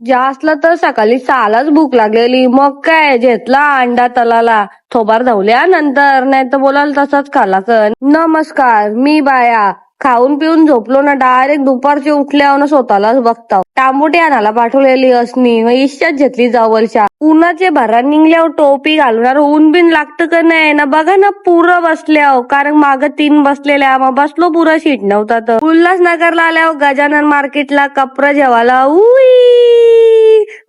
जास्तला तर सकाळी 6लाच भूक लागलेली. मग काय घेतला अंडा तलाला, थोबार धावल्या नंतर, नाही तर बोलाल तसाच खाला कर. नमस्कार, मी बाया. खाऊन पिऊन झोपलो ना डायरेक्ट दुपारचे उठल्यावर स्वतःलाच बघताव. तांबुटी आणायला पाठवलेली असनी मग इच्छाच घेतली जवळच्या. उन्हाचे भरा निघल्यावर टोपी घालणार ऊन बिन लागतं का नाही ना बघा ना पुरं बसल्यावर, कारण मागं 3 बसलेल्या मग बसलो पुरं शीट नव्हता तर. उल्हासनगरला आल्यावर गजानन मार्केटला कपडा जेवायला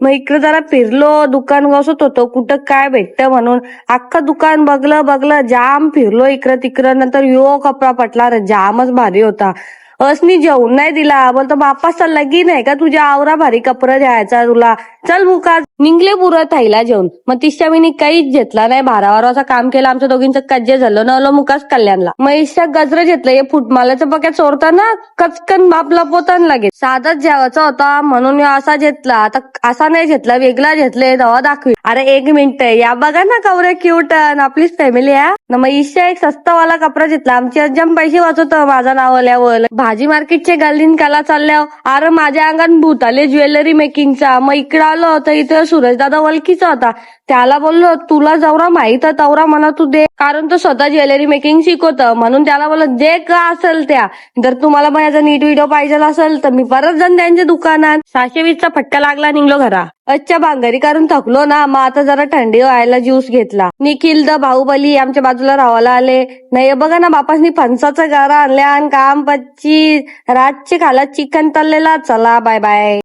मग इकडे जरा फिरलो, दुकान बसत होतो कुठं काय भेटतं म्हणून. अख्खं दुकान बघलं जाम फिरलो इकडं तिकडं. नंतर यो कपडा पटला रे, जामच भारी होता. असनी जेवण नाही दिला, बोलतो बापाचा लगीन आहे का तुझ्या, आवरा भारी कपडा द्यायचा तुला, चल मुका. निघले पुरं थाईला जेवण. मग तिसच्या मी काहीच घेतला नाही, 12 काम केलं आमच्या दोघींचं कज्जे झालं न मुकाच कल्याणला. मग इच्छा गजर घेतलं, हे फुटमालाचं बघ्यात चोरताना कचकन बापला पोतान लागे. साधाच जेवायचा होता म्हणून असा घेतला. आता असा नाही घेतला, वेगळा घेतले दवा दाखवी. अरे 1 मिनिट, या बघा ना कवरे क्यूट, आपलीच फॅमिली आहे ना. मग इच्छा एक सस्तावाला कपडा घेतला, आमची अजम पैसे वाचवत माझा नाव आल्यावर. भाजी मार्केटचे गल्लीन काला चालल्यावर अरे माझ्या अंगात भूत आले ज्वेलरी मेकिंगचा. मग इकडं आलो तर इथं सुरेश दादा वलकीचा होता. त्याला बोललो तुला जवरा माहित तवरा म्हणा तू दे, कारण तो स्वतः ज्वेलरी मेकिंग शिकवत. म्हणून त्याला बोललो जे का असेल त्या, जर तुम्हाला माझा नीट व्हिडिओ पाहिजे असेल तर मी परत जाऊन त्यांच्या दुकानात. 620चा फटका लागला, निघलो घरा. अच्छा भांगरी करून थकलो ना, मग आता जरा थंडी व्हायला ज्यूस घेतला. निखिल द बाहुबली आमच्या बाजूला राहायला आले. नाही बघा ना बापासनी फणसाचा गारा आणल्या आणि काम पच्ची रातचे खाला चिकन तळलेला. चला बाय बाय.